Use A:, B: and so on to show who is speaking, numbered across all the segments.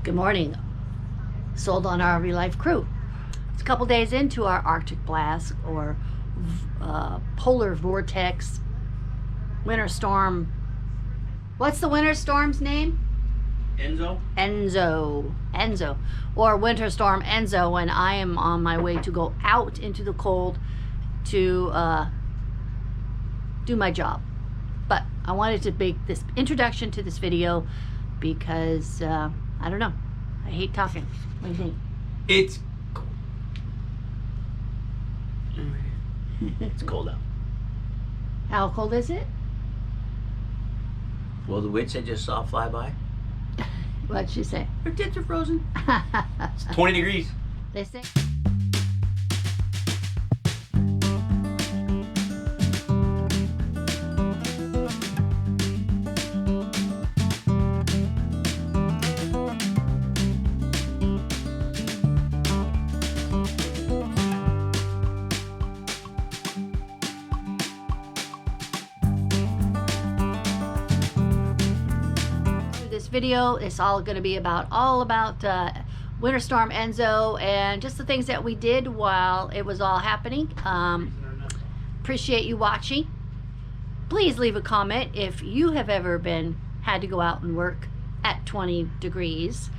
A: Good morning. Sold on RV Life crew. It's a couple days into our Arctic blast or Polar Vortex winter storm. What's the winter storm's name? Enzo, or winter storm Enzo, and I am on my way to go out into the cold to do my job. But I wanted to make this introduction to this video because I don't know, I hate talking. What do you think?
B: It's cold. It's cold out.
A: How cold is it?
B: Well, the witch I just saw fly by,
A: What'd she say?
B: her tits are frozen. It's 20 degrees.
A: They say. Video is all going to be about Winter Storm Enzo and just the things that we did while it was all happening. Appreciate you watching. Please leave a comment if you have ever had to go out and work at 20 degrees.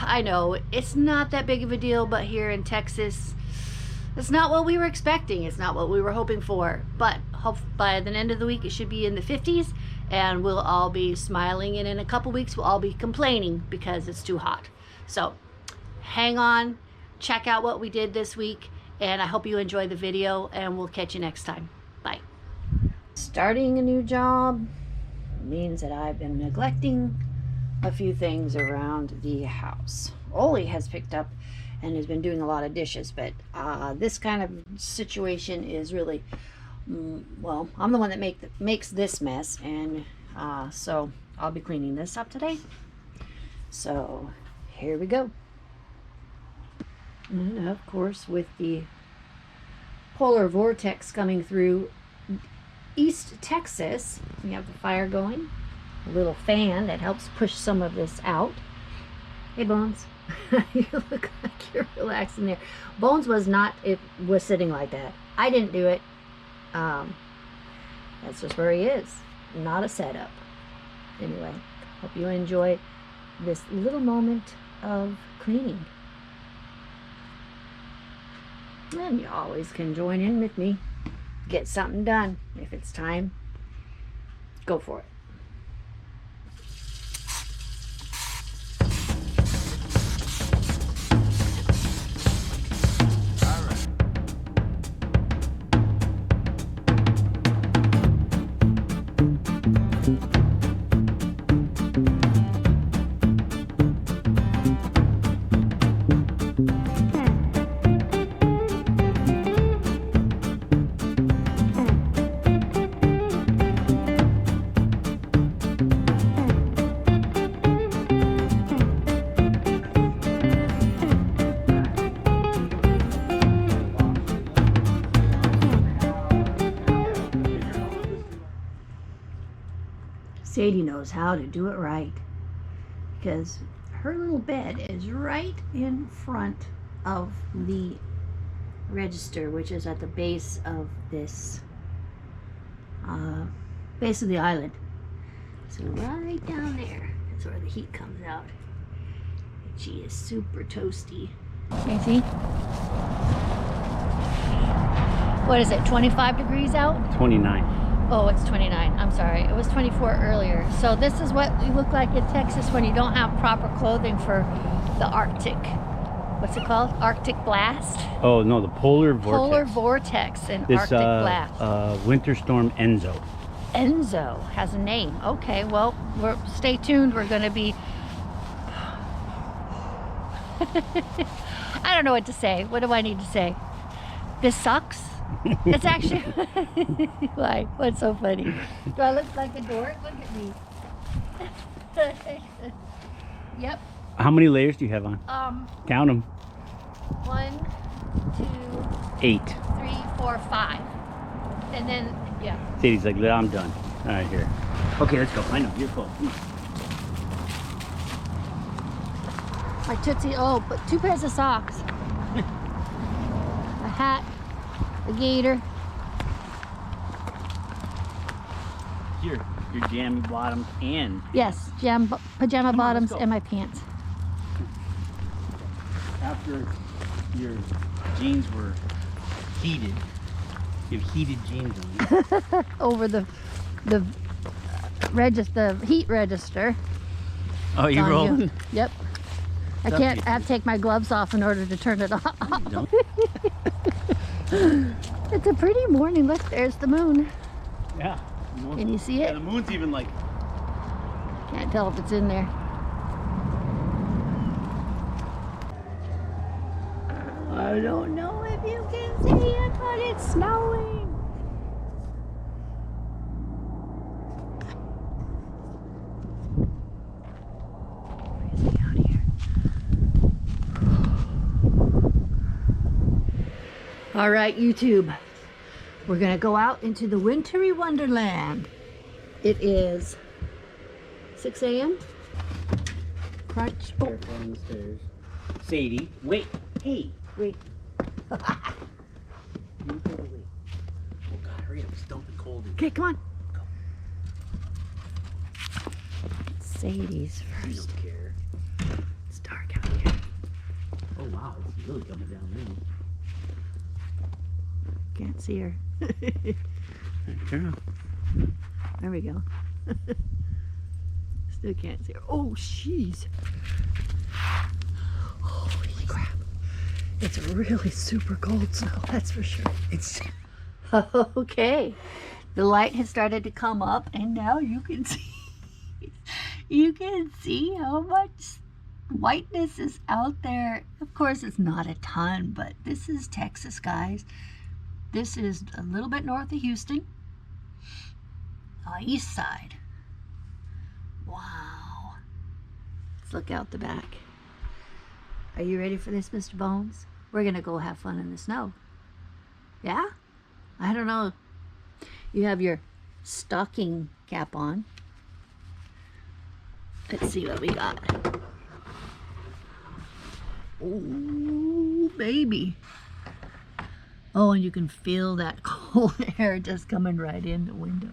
A: I know it's not that big of a deal, but here in Texas it's not what we were expecting. It's not what we were hoping for, but hope by the end of the week it should be in the 50s and we'll all be smiling, and in a couple weeks we'll all be complaining because it's too hot. So hang on, check out what we did this week, and I hope you enjoy the video, and we'll catch you next time. Bye. Starting a new job means that I've been neglecting a few things around the house. Olie has picked up and has been doing a lot of dishes, but this kind of situation is really well, I'm the one that makes this mess, and so I'll be cleaning this up today. So here we go. And of course, with the Polar Vortex coming through East Texas, we have the fire going, a little fan that helps push some of this out. Hey Bones, you look like you're relaxing there. Bones was sitting like that. I didn't do it. That's just where he is, not a setup. Anyway, hope you enjoy this little moment of cleaning, and you always can join in with me, get something done. If it's time, go for it. Sadie knows how to do it right, because her little bed is right in front of the register, which is at the base of this base of the island. So right down there, that's where the heat comes out. And she is super toasty. You see? What is it, 25 degrees out?
B: 29.
A: Oh, it's 29. I'm sorry. It was 24 earlier. So this is what you look like in Texas when you don't have proper clothing for the Arctic. What's it called? Arctic blast?
B: Oh, no, the Polar Vortex.
A: Polar Vortex and Arctic blast.
B: Winter Storm Enzo.
A: Enzo has a name. Okay, well, stay tuned. We're going to be... I don't know what to say. What do I need to say? This sucks? It's actually... Why? What's so funny? Do I look like a dork? Look at me. Yep.
B: How many layers do you have on? Count them.
A: 1, 2,
B: 8.
A: 3, 4, 5. And then, yeah.
B: Sadie's like, I'm done. All right, here. Okay, let's go. I know, you're full.
A: My Tootsie, oh, but 2 pairs of socks. A hat, a gator.
B: Your jammy bottoms and
A: Yes, pajama bottoms and my pants.
B: after your jeans were heated, you have heated jeans on.
A: Over the heat register.
B: Oh, you
A: on
B: rolling?
A: you. Yep. I can't have to take my gloves off in order to turn it off.
B: Don't.
A: It's a pretty morning. Look, there's the moon.
B: Yeah.
A: Can you see it?
B: Yeah, the moon's even like.
A: Can't tell if it's in there. I don't know if you can see it, but it's snowing. Freezing out here. All right, YouTube. We're gonna go out into the wintry wonderland. It is 6 a.m. Crunch. Oh.
B: Careful on the stairs. Sadie, wait. Hey, wait. Oh God, hurry up. It's dumping cold.
A: Okay, come on.
B: Go.
A: Sadie's
B: I
A: first.
B: don't care.
A: It's dark out here.
B: Oh wow, it's really coming down now.
A: Can't see her.
B: Turn off.
A: There we go. Still can't see her. Oh, jeez. Holy crap. It's really super cold snow, that's for sure.
B: It's
A: Okay. The light has started to come up and now you can see how much whiteness is out there. Of course, it's not a ton, but this is Texas, guys. This is a little bit north of Houston. East side. Wow. Let's look out the back. Are you ready for this, Mr. Bones? We're gonna go have fun in the snow. Yeah? I don't know. You have your stocking cap on. Let's see what we got. Oh, baby. Oh, and you can feel that cold air just coming right in the window.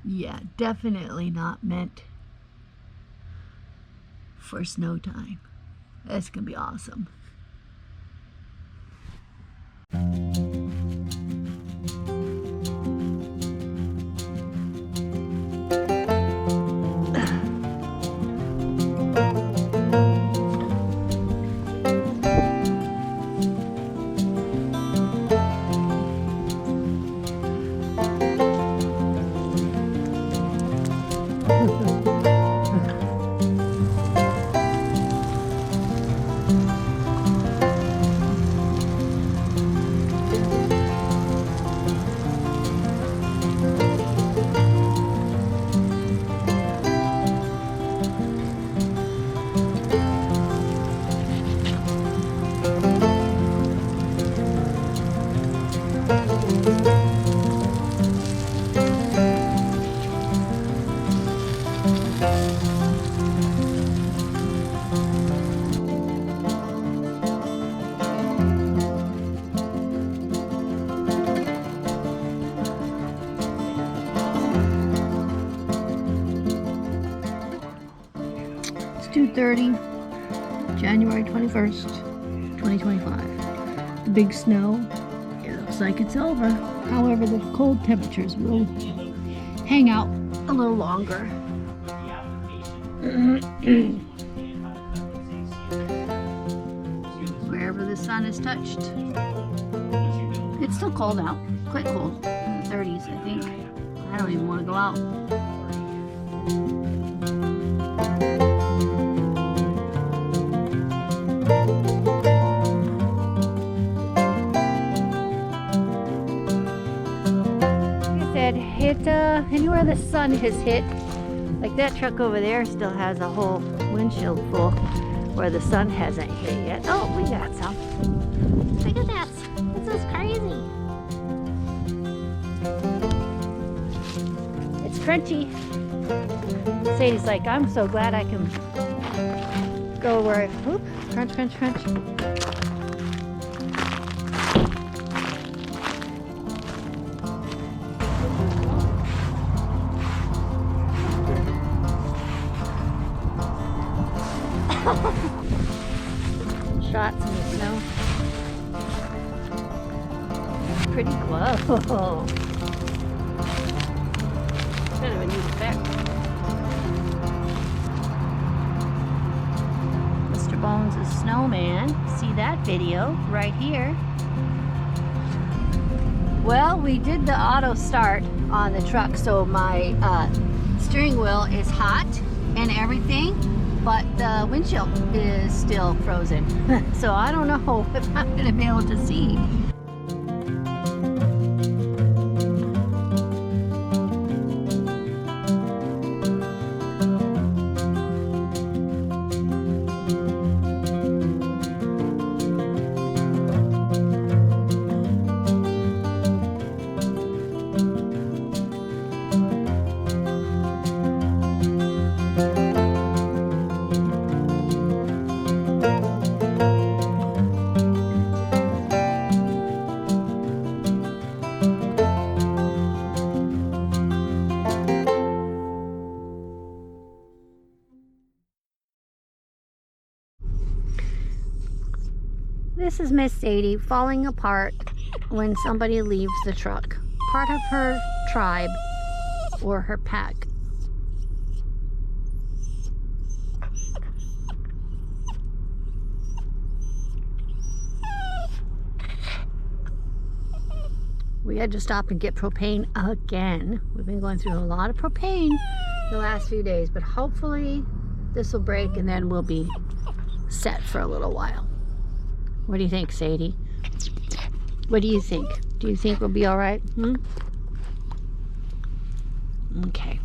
A: Yeah, definitely not meant for snow time. That's gonna be awesome. It's 2:30, January 21st, 2025. The big snow, it looks like it's over. However, the cold temperatures will hang out a little longer. Wherever the sun is touched. It's still cold out, quite cold, in the 30s, I think. I don't even want to go out. Hit anywhere the sun has hit, like that truck over there still has a whole windshield full where the sun hasn't hit yet. Oh, we got some. Look at that. This is crazy. It's crunchy. Sadie's like, I'm so glad I can go where I, whoop, crunch, crunch, crunch. Shots in the snow. Pretty close. Kind of a neat effect. Mr. Bones is snowman. See that video right here. Well, we did the auto start on the truck, so my steering wheel is hot and everything, but the windshield is still frozen. So I don't know if I'm going to be able to see. This is Miss Sadie falling apart when somebody leaves the truck. Part of her tribe or her pack. We had to stop and get propane again. We've been going through a lot of propane the last few days, but hopefully this will break and then we'll be set for a little while. What do you think, Sadie? What do you think? Do you think we'll be all right? Okay.